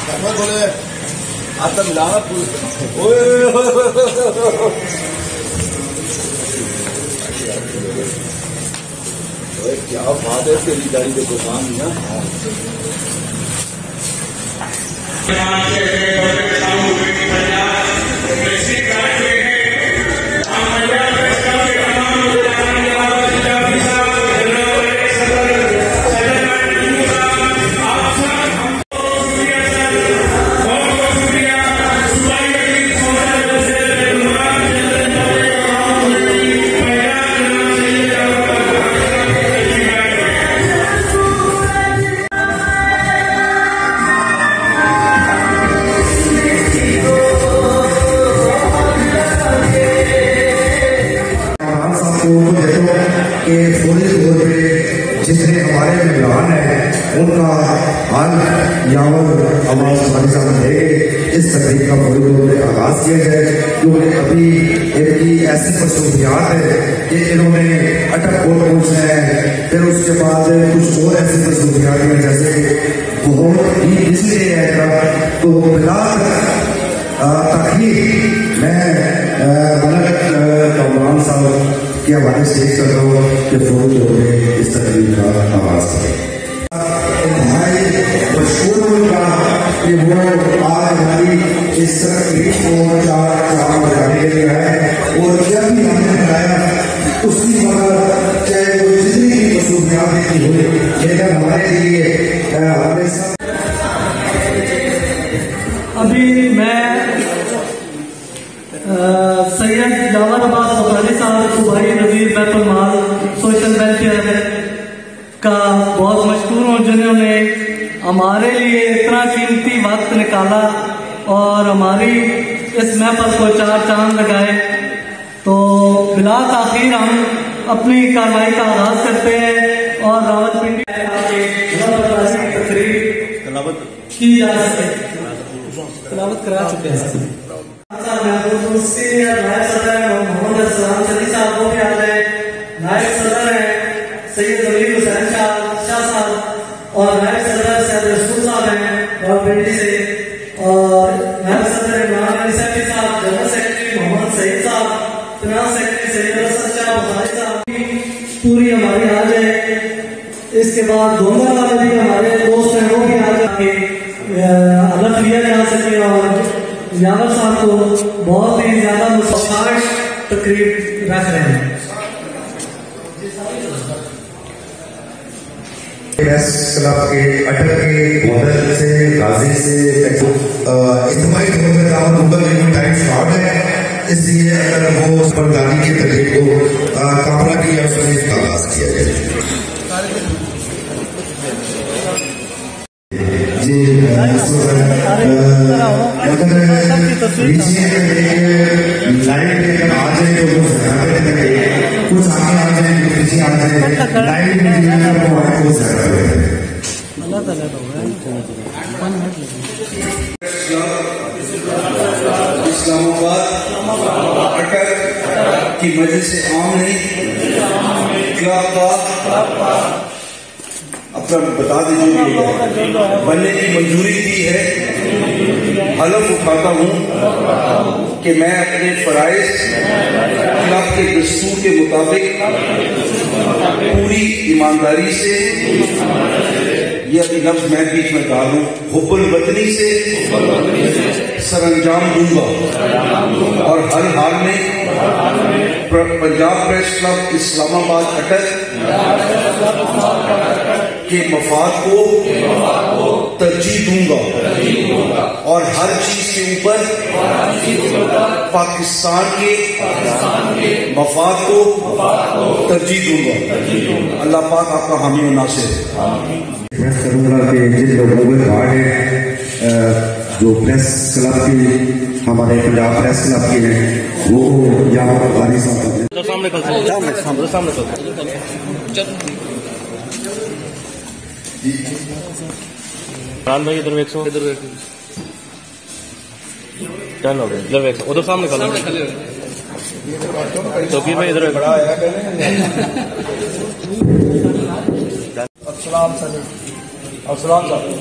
بولے آپ ملانا کیا بات ہے تیری گاڑی کے دکان نا جتنے ہمارے مہمان ہیں ان کا حال یاور آواز ہمارے سامنے دے گے اس تقریب کا فوری طور پہ آغاز کیا جائے کیونکہ ابھی ان کی ایسی مصروفیات ہے کہ انہوں نے اٹک کوٹ پہنچنا ہے پھر اس کے بعد کچھ اور ایسی مصروفیات ہیں جیسے بہت ہی بزی ڈے ہے تو بلا تخلیق میں ملک کامران صاحب کے حوالے سے دیکھ سکتا ہوں کہ فوری طور پہ اس تقریب کا آغاز کریں ہمارے مشہور ان کا کہ وہ آج ہماری اس تقریب کو چار بجانے کے لیے آئے اور جب بھی ہم نے بنایا اسی وقت چاہے وہ جتنی بھی مصروفیات کی ہوئی لیکن ہمارے لیے ہمارے ساتھ ابھی میں سید یاور عباس بخاری صاحب صوبائی وزیر بیت المال سوشل ویلفیئر کا بہت مشکور ہوں جنہوں نے ہمارے لیے اتنا قیمتی وقت نکالا اور ہماری اس محفل کو چار چاند لگائے تو بلا تاخیر ہم اپنی کارروائی کا آغاز کرتے ہیں اور راولپنڈی کی تقریب کی جا سکے تلاوت کرا چکے ہیں نائب صدر محمد السلام صدی صاحب وہ بھی آ گئے نائب صدر ہیں سید ضمیر حسین شاہ صاحب اور نائب صدر سید رسول صاحب ہیں راولپنڈی سے اور نائب صدر عمران علی سیفی صاحب جنرل سیکرٹری محمد سعید صاحب فنانس سیکرٹری سید رسد شاہ بخاری صاحب پوری ہماری آ جائے اس کے بعد گونگا والے بھی ہمارے دوست ہیں وہ بھی آ جائیں الگ لیا جا سکے اور یاور صاحب کو بہت ہی زیادہ مساعد تقریب رکھ رہے ہیں پریس کلب کے اٹک کے ماڈل سے غازی سے اجتماعی طور پہ دعوت مقبل ٹائم شارٹ ہے اس لیے اگر وہ پردانی کی تقریب کو کامرہ کیا اس میں آغاز کیا جائے جی اگر نیچے لائٹ لے کر آ جائے تو وہ زیادہ لگے کچھ آگے آ جائیں کچھ پیچھے آ جائیں لائٹ میں جو ہے وہ آپ کو زیادہ لگے اسلام آباد اٹک کی مجلس عام نے کلب کا اپنا بتا دیجیے بننے کی منظوری دی ہے حلف اٹھاتا ہوں کہ میں اپنے فرائض کلب کے دستور کے مطابق پوری ایمانداری سے یہ ابھی لفظ میں بیچ میں ڈالوں حب الوطنی سے سر انجام دوں گا اور ہر حال میں پنجاب پریس کلب اسلام آباد اٹک کے مفاد کو ترجیح دوں گا اور ہر چیز کے اوپر پاکستان کے مفاد کو ترجیح دوں گا اللہ پاک آپ کا حامی و ناصر میں کروں گا کہ جن لوگوں میں کارڈ ہے جو پریس کلب کی ہمارے پنجاب پریس کلب کے ہیں وہ یہاں پر بھاری سامنے بھائی ادھر ایک سو ٹرن ہو گئے ادھر ایک سو ادھر سامنے کھڑے تو پھر بھائی ادھر السلام صاحب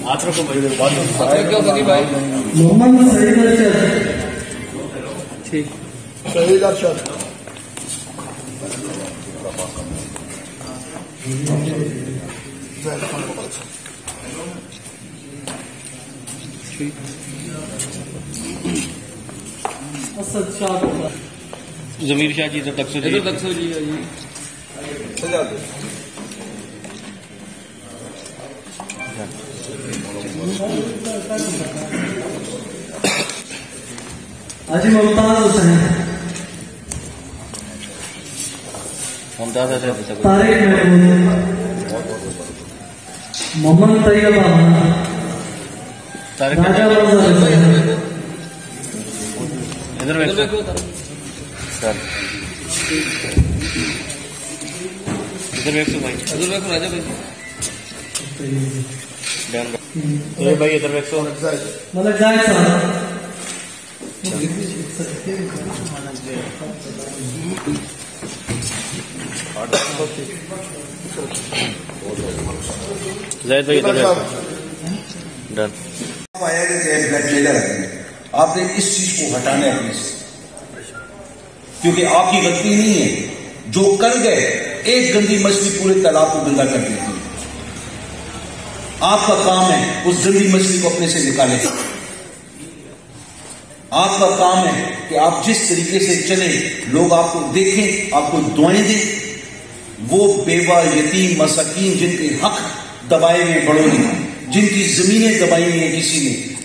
ہاتھ رکھو بھائی، محمد سعید ارشد. ٹھیک. شہید ارشد. اسد شاہ. ضمیر شاہ جی ادھر تک سو جی. حاجی ممتاز حسین. ممتاز ہے طارق محمود. محمد طیب احمد. راجہ مرزا حسین. ادھر دیکھو سر، ادھر دیکھو بھائی، ادھر دیکھو راجا بھائی، بھائی ادھر دیکھو. ملک زاہد صاحب. زید بھائی ادھر دیکھو. ڈن. آیا کہ بلیک میلر ہے، آپ نے اس چیز کو ہٹانا ہے اپنے سے، کیونکہ آپ کی غلطی نہیں ہے. جو کر گئے ایک گندی مچھلی پورے تالاب کو گندا کر دیتی ہے. آپ کا کام ہے اس گندی مچھلی کو اپنے سے نکالیں. آپ کا کام ہے کہ آپ جس طریقے سے چلیں لوگ آپ کو دیکھیں، آپ کو دعائیں دیں. وہ بیوہ یتیم مساکین جن کے حق دبائے ہوئے بڑوں نے، جن کی زمینیں دبائی ہوئی ہیں،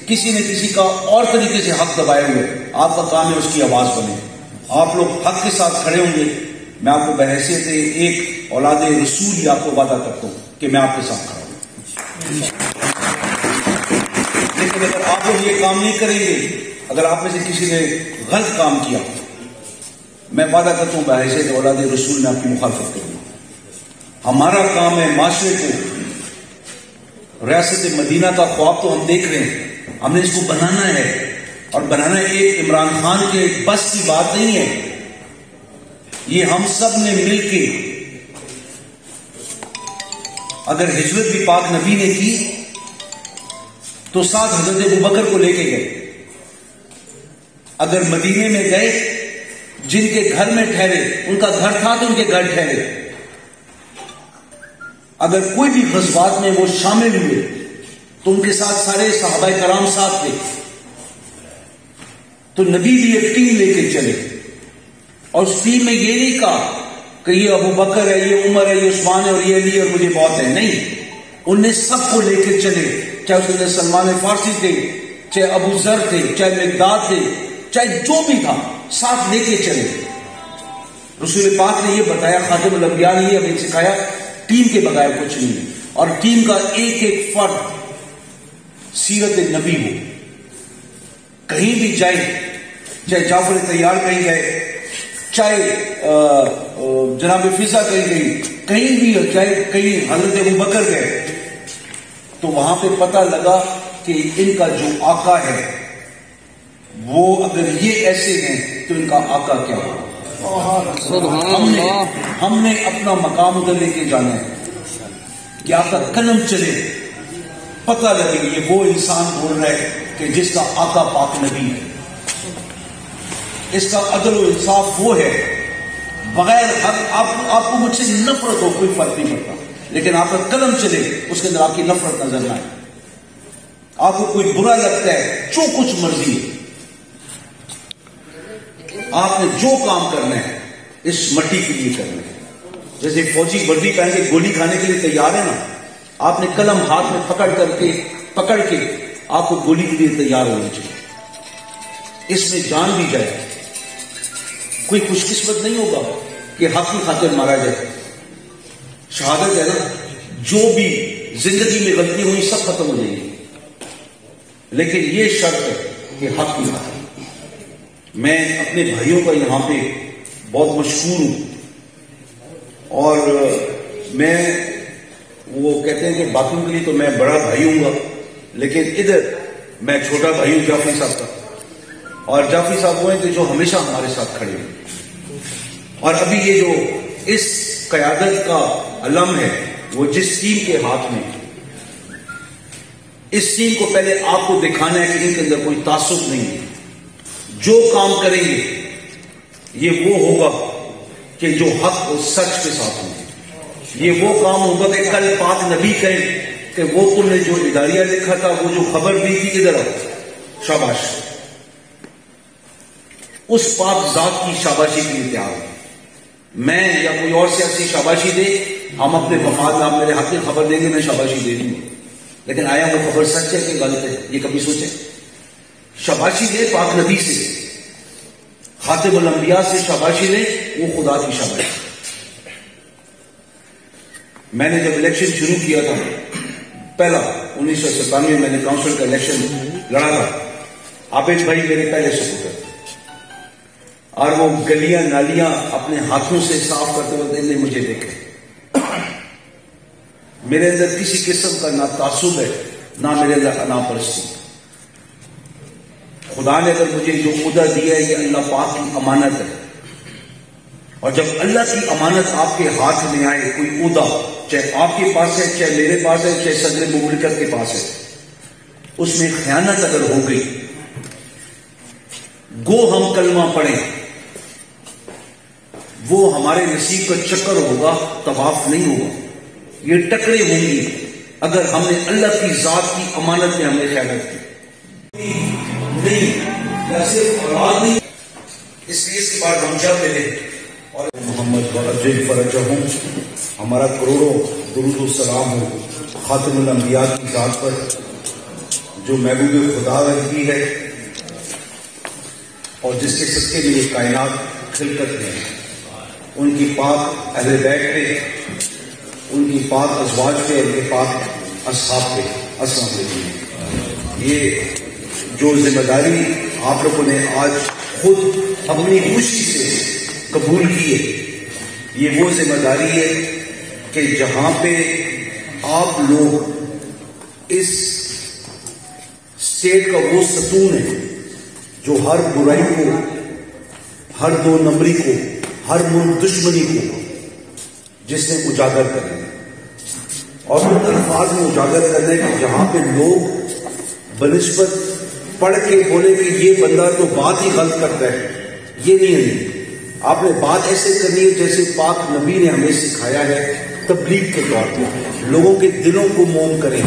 کسی نے کسی کا اور طریقے سے حق دبائے ہوئے، آپ کا کام ہے اس کی آواز بنے. آپ لوگ حق کے ساتھ کھڑے ہوں گے. میں آپ کو بحیثیت ایک اولاد رسول ہی آپ کو وعدہ کرتا ہوں کہ میں آپ کے ساتھ کھڑا ہوں. لیکن اگر آپ لوگ یہ کام نہیں کریں گے، اگر آپ میں سے کسی نے غلط کام کیا، میں وعدہ کرتا ہوں بحیثیت اولاد رسول میں آپ کی مخالفت کروں گا. ہمارا کام ہے معاشرے کو، ریاست مدینہ کا خواب تو ہم دیکھ رہے ہیں، ہم نے اس کو بنانا ہے. اور بنانا ایک عمران خان کے بس کی بات نہیں ہے، یہ ہم سب نے مل کے. اگر ہجرت بھی پاک نبی نے کی تو ساتھ حضرت ابوبکر کو لے کے گئے. اگر مدینے میں گئے، جن کے گھر میں ٹھہرے، ان کا گھر تھا تو ان کے گھر ٹھہرے. اگر کوئی بھی غزوات میں وہ شامل ہوئے تو ان کے ساتھ سارے صحابہ کرام ساتھ تھے. تو نبی بھی ایک ٹیم لے کے چلے، اور اس ٹیم میں یہ نہیں کہا کہ یہ ابو بکر ہے، یہ عمر ہے، یہ عثمان ہے، اور یہ علی اور مجھے بہت ہے. نہیں، ان نے سب کو لے کے چلے، چاہے اس میں سلمان فارسی تھے، چاہے ابو ذر تھے، چاہے مقداد تھے، چاہے جو بھی تھا، ساتھ لے کے چلے. رسول پاک نے یہ بتایا، خاتم الانبیاء نے یہ ہمیں سکھایا، ٹیم کے بغیر کچھ نہیں. اور ٹیم کا ایک ایک فرد سیرت نبی ہو. کہیں بھی جائے، چاہے جعفر طیار کہیں گئے، چاہے جناب فضا کہیں گئی، کہیں بھی چاہے کہیں حضرت ابوبکر گئے، تو وہاں پہ پتہ لگا کہ ان کا جو آقا ہے وہ اگر یہ ایسے ہیں تو ان کا آقا کیا ہوگا. ہم نے اپنا مقام ادھر لے کے جانا ہے کہ آپ کا قلم چلے، پتہ لگے یہ وہ انسان بول رہا ہے کہ جس کا آقا پاک نبی ہے. اس کا عدل و انصاف وہ ہے، بغیر حق آپ کو مجھ سے نفرت ہو کوئی فرق نہیں پڑتا، لیکن آپ کا قلم چلے اس کے اندر آپ کی نفرت نظر نہ آئے. آپ کو کوئی برا لگتا ہے، جو کچھ مرضی ہے، آپ نے جو کام کرنا ہے اس مٹی کے لیے کرنا ہے. جیسے فوجی وردی پہن کے گولی کھانے کے لیے تیار ہے نا، آپ نے قلم ہاتھ میں پکڑ کے آپ کو گولی کے لیے تیار ہونا چاہیے. اس میں جان بھی جائے، کوئی خوش قسمت نہیں ہوگا کہ حق کی خاطر مارا جائے. شہادت ہے نا، جو بھی زندگی میں غلطی ہوئی سب ختم ہو جائیں گی، لیکن یہ شرط ہے کہ حق کی خاطر. میں اپنے بھائیوں کا یہاں پہ بہت مشکور ہوں، اور میں وہ کہتے ہیں کہ باقیوں کے لیے تو میں بڑا بھائی ہوں گا، لیکن ادھر میں چھوٹا بھائی ہوں جعفری صاحب کا. اور جعفری صاحب وہ ہیں کہ جو ہمیشہ ہمارے ساتھ کھڑے ہیں. اور ابھی یہ جو اس قیادت کا علم ہے وہ جس ٹیم کے ہاتھ میں اس ٹیم کو پہلے آپ کو دکھانا ہے کہ ان کے اندر کوئی تعصب نہیں ہے. جو کام کریں گے یہ وہ ہوگا کہ جو حق اور سچ کے ساتھ ہوں گے. یہ وہ کام ہوگا کہ کل پاک نبی کہیں کہ وہ تم نے جو اداریہ لکھا تھا، وہ جو خبر دی تھی، ادھر آؤ، شاباش. اس پاک ذات کی شاباشی کے لیے تیار ہیں. میں یا کوئی اور سیاسی شاباشی دے، ہم اپنے مفاد میں، آپ میرے حق میں خبر دیں گے، میں شاباشی دے دوں گا، لیکن آیا وہ خبر سچ ہے کہ غلط ہے، یہ کبھی سوچیں. شاباشی دے پاک نبی سے، خاتم الانبیاء سے شاباشی لے، وہ خدا کی شاباشی. میں نے جب الیکشن شروع کیا تھا، پہلا 1997 میں نے کاؤنسل کا الیکشن لڑا تھا، عابد بھائی میرے پہلے سپورٹر، اور وہ گلیاں نالیاں اپنے ہاتھوں سے صاف کرتے ہوئے نے مجھے دیکھے. میرے اندر کسی قسم کا نہ تعصب ہے، نہ میرے اندر انا پرستی. خدا نے اگر مجھے جو عہدہ دیا ہے، یہ اللہ پاک کی امانت ہے، اور جب اللہ کی امانت آپ کے ہاتھ میں آئے، کوئی عہدہ چاہے آپ کے پاس ہے، چاہے میرے پاس ہے، چاہے صدر مملکت کے پاس ہے، اس میں خیانت اگر ہو گئی، گو ہم کلمہ پڑھیں، وہ ہمارے نصیب کا چکر ہوگا، طواف نہیں ہوگا. یہ ٹکرے ہوں گی اگر ہم نے اللہ کی ذات کی امانت میں ہم نے خیانت کی. نہیں صرف اولاد نہیں، اس لیے اس کے بعد ہم جب ملے اور محمد ورجل فرجہم، ہمارا کروڑوں درود و سلام ہو خاتم الانبیاء کی ذات پر، جو محبوب خدا رکھی ہے اور جس کے صدقے میں یہ کائنات خلقت ہے. ان کی پاک اہل بیت پہ، ان کی پاک ازواج پہ، ان کے پاک اصحاب پہ، السلام علیکم. یہ جو ذمہ داری آپ لوگوں نے آج خود اپنی خوشی سے قبول کی ہے، یہ وہ ذمہ داری ہے کہ جہاں پہ آپ لوگ اس اسٹیٹ کا وہ ستون ہے جو ہر برائی کو، ہر دو نمبری کو، ہر ملک دشمنی کو جس نے اجاگر کرنا ہے، اور ان الفاظ میں اجاگر کرنا ہے کہ جہاں پہ لوگ بنسبت پڑھ کے بولے کہ یہ بندہ تو بات ہی غلط کرتا ہے، یہ نہیں ہے. آپ نے بات ایسے کرنی ہے جیسے پاک نبی نے ہمیں سکھایا ہے. تبلیغ کے طور پر لوگوں کے دلوں کو موم کریں،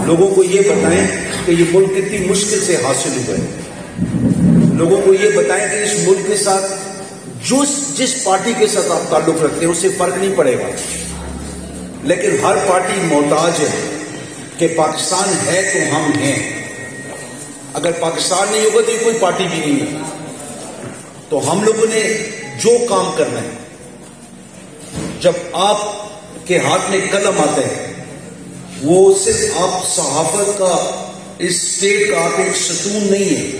لوگوں کو یہ بتائیں کہ یہ ملک کتنی مشکل سے حاصل ہوا ہے، لوگوں کو یہ بتائیں کہ اس ملک کے ساتھ جس پارٹی کے ساتھ آپ تعلق رکھتے ہیں اس سے فرق نہیں پڑے گا، لیکن ہر پارٹی محتاج ہے کہ پاکستان ہے تو ہم ہیں. اگر پاکستان نہیں ہوگا تو یہ کوئی پارٹی بھی نہیں ہے. تو ہم لوگوں نے جو کام کرنا ہے، جب آپ کے ہاتھ میں قلم آتا ہے، وہ صرف آپ صحافت کا، اس اسٹیٹ کا آپ ایک ستون نہیں ہے،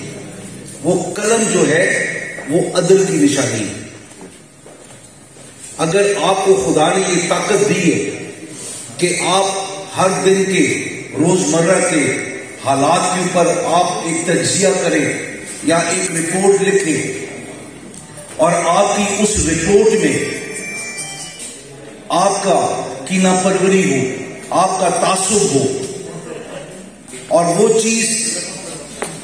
وہ قلم جو ہے وہ عدل کی نشانی ہے. اگر آپ کو خدا نے یہ طاقت دی ہے کہ آپ ہر دن کے روزمرہ کے حالات کے اوپر آپ ایک تجزیہ کریں یا ایک رپورٹ لکھیں، اور آپ کی اس رپورٹ میں آپ کا کینہ پروری ہو، آپ کا تعصب ہو، اور وہ چیز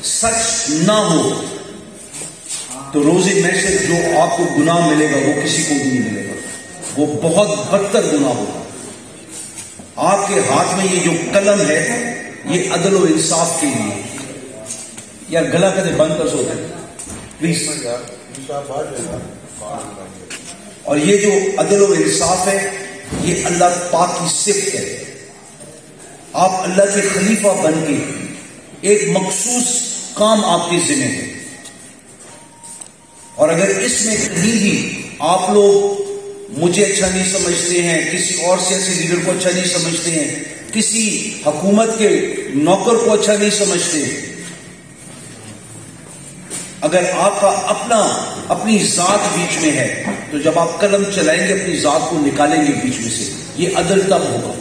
سچ نہ ہو، تو روز محشر جو آپ کو گناہ ملے گا وہ کسی کو بھی نہیں ملے گا، وہ بہت بدتر گناہ ہوگا. آپ کے ہاتھ میں یہ جو قلم ہے یہ عدل و انصاف کے لیے. یار گلا کدے بند کر سوتے پلیز. اور یہ جو عدل و انصاف ہے یہ اللہ پاک کی صفت ہے. آپ اللہ کے خلیفہ بن کے ایک مخصوص کام آپ کے ذمہ ہے، اور اگر اس میں کہیں بھی آپ لوگ مجھے اچھا نہیں سمجھتے ہیں، کسی اور سیاسی لیڈر کو اچھا نہیں سمجھتے ہیں، کسی حکومت کے نوکر کو اچھا نہیں سمجھتے، اگر آپ کا اپنی ذات بیچ میں ہے، تو جب آپ قلم چلائیں گے اپنی ذات کو نکالیں گے بیچ میں سے، یہ عدل تب ہوگا.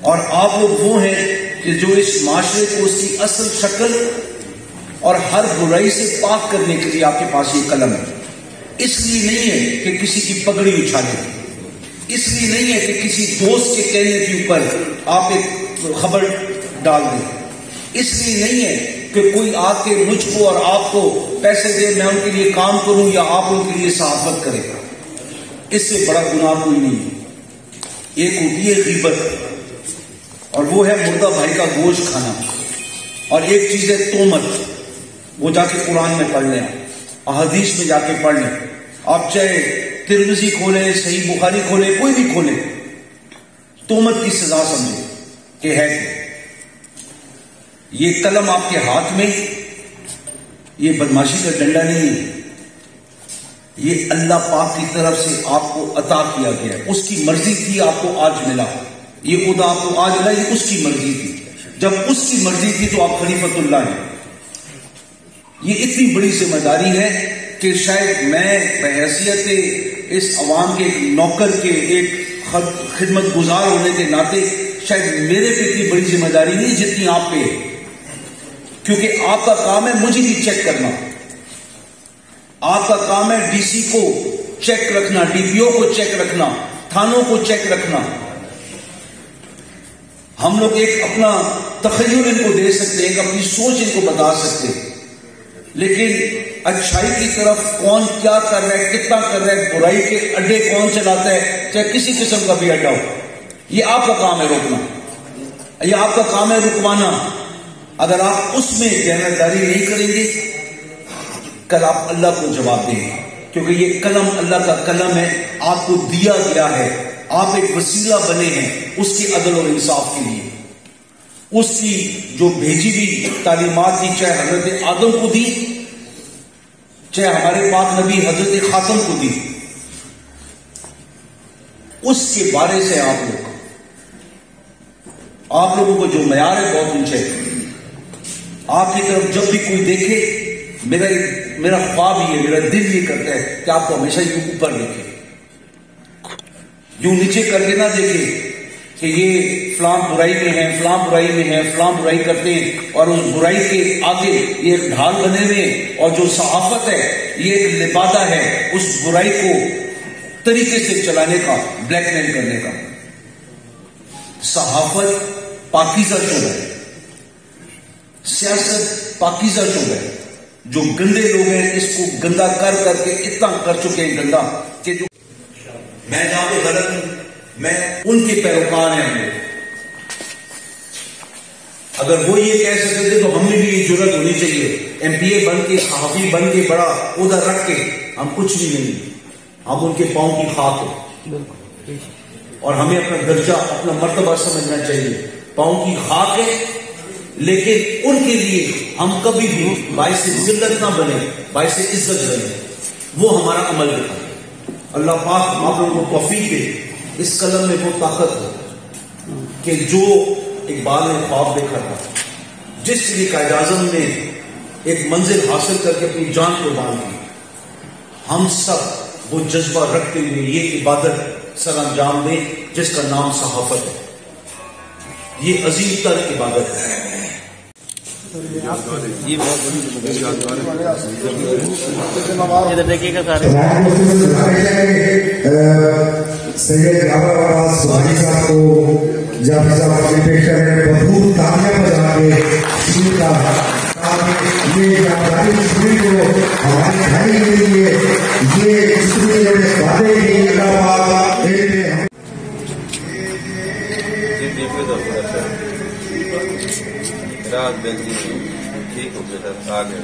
اور آپ لوگ وہ ہیں کہ جو اس معاشرے کو اس کی اصل شکل اور ہر برائی سے پاک کرنے کے لیے آپ کے پاس یہ قلم ہے. اس لیے نہیں ہے کہ کسی کی پگڑی اچھالیں، اس لیے نہیں ہے کہ کسی دوست کے کہنے کے اوپر آپ ایک خبر ڈال دیں. اس لیے نہیں ہے کہ کوئی آ کے مجھ کو اور آپ کو پیسے دے، میں ان کے لیے کام کروں یا آپ ان کے لیے صحافت کریں. اس سے بڑا گناہ کوئی نہیں ہے. ایک ہوتی ہے غیبت اور وہ ہے مردہ بھائی کا گوشت کھانا، اور ایک چیز ہے تہمت. وہ جا کے قرآن میں پڑھ لیں، احادیث میں جا کے پڑھ لیں. آپ چاہے ترمذی کھولیں، صحیح بخاری کھولیں، کوئی بھی کھولیں، تہمت کی سزا سمجھیں کہ ہے کہ یہ قلم آپ کے ہاتھ میں، یہ بدماشی کا ڈنڈا نہیں ہے، یہ اللہ پاک کی طرف سے آپ کو عطا کیا گیا ہے. اس کی مرضی تھی آپ کو آج ملا، یہ خدا آپ کو آج ملا، یہ اس کی مرضی تھی. جب اس کی مرضی تھی تو آپ خلیفۃ اللہ ہیں. یہ اتنی بڑی ذمہ داری ہے کہ شاید میں بحیثیت اس عوام کے نوکر کے، ایک خدمت گزار ہونے کے ناطے، شاید میرے پہ اتنی بڑی ذمہ داری نہیں جتنی آپ پہ ہے، کیونکہ آپ کا کام ہے مجھے بھی چیک کرنا. آپ کا کام ہے ڈی سی کو چیک رکھنا، ڈی پی او کو چیک رکھنا، تھانوں کو چیک رکھنا. ہم لوگ ایک اپنا تخیل ان کو دے سکتے ہیں، ایک اپنی سوچ ان کو بتا سکتے ہیں، لیکن اچھائی کی طرف کون کیا کر رہا ہے، کتنا کر رہا ہے، برائی کے اڈے کون چلاتا ہے، چاہے کسی قسم کا بھی اڈا ہو، یہ آپ کا کام ہے روکنا، یہ آپ کا کام ہے رکوانا. اگر آپ اس میں دیانتداری نہیں کریں گے، کل آپ اللہ کو جواب دیں گے، کیونکہ یہ قلم اللہ کا قلم ہے، آپ کو دیا گیا ہے، آپ ایک وسیلہ بنے ہیں اس کی عدل اور انصاف کے لیے. اس کی جو بھیجی ہوئی تعلیمات تھی، چاہے حضرت آدم کو دی، چاہے ہمارے پاک نبی حضرت خاتم کو دی، اس کے بارے سے آپ لوگوں کو جو معیار ہے بہت اونچے. آپ کی طرف جب بھی کوئی دیکھے، میرا خواب ہی ہے، میرا دل یہ کرتا ہے کہ آپ کو ہمیشہ یوں اوپر دیکھے، یوں نیچے کر کے نہ دیکھے کہ یہ فلاں برائی میں ہے، فلاں برائی میں ہے، فلاں برائی کرتے ہیں، اور اس برائی کے آگے یہ ایک ڈھال بنے ہوئے، اور جو صحافت ہے یہ ایک لبادہ ہے اس برائی کو طریقے سے چلانے کا، بلیک میل کرنے کا. صحافت پاکیزہ شعبہ ہے، سیاست پاکیزہ شعبہ ہے. جو گندے لوگ ہیں اس کو گندا کر کر کے اتنا کر چکے ہیں گندا کہ جو میں جہاں پہ غلط ہوں، میں ان کے پیروکار ہیں. ہمیں اگر وہ یہ کہہ سکتے تھے تو ہمیں بھی یہ جرت ہونی چاہیے. ایم پی اے بن کے، صحافی بن کے، بڑا عہدہ رکھ کے، ہم کچھ بھی نہیں، ہم ان کے پاؤں کی خاک ہیں. اور ہمیں اپنا درجہ، اپنا مرتبہ سمجھنا چاہیے. پاؤں کی خاک ہے، لیکن ان کے لیے ہم کبھی بھی باعث ذلت نہ بنے، باعث عزت بنے. وہ ہمارا عمل دکھائے. اللہ پاک آپ لوگوں کو توفیق دے. اس قلم میں وہ طاقت ہے کہ جو اقبال نے خواب دیکھا تھا، جس طریقے قائد اعظم نے ایک منزل حاصل کر کے اپنی جان قربان کی، ہم سب وہ جذبہ رکھتے ہوئے یہ عبادت سر انجام دیں جس کا نام صحافت ہے. یہ عظیم تر عبادت ہے. ادھر دیکھیے گا سارے سید جعفر عباس سبحانی صاحب کو جعفر صاحب اپنی پیشہ میں بھرپور تالیاں بجا کے شروع کا تاکہ یہ جانکاری شروع کو ہمارے بھائی کے لیے یہ شروع جب وعدے کی اللہ پاک رات بلدی ٹھیک ہو گیا تھا آگے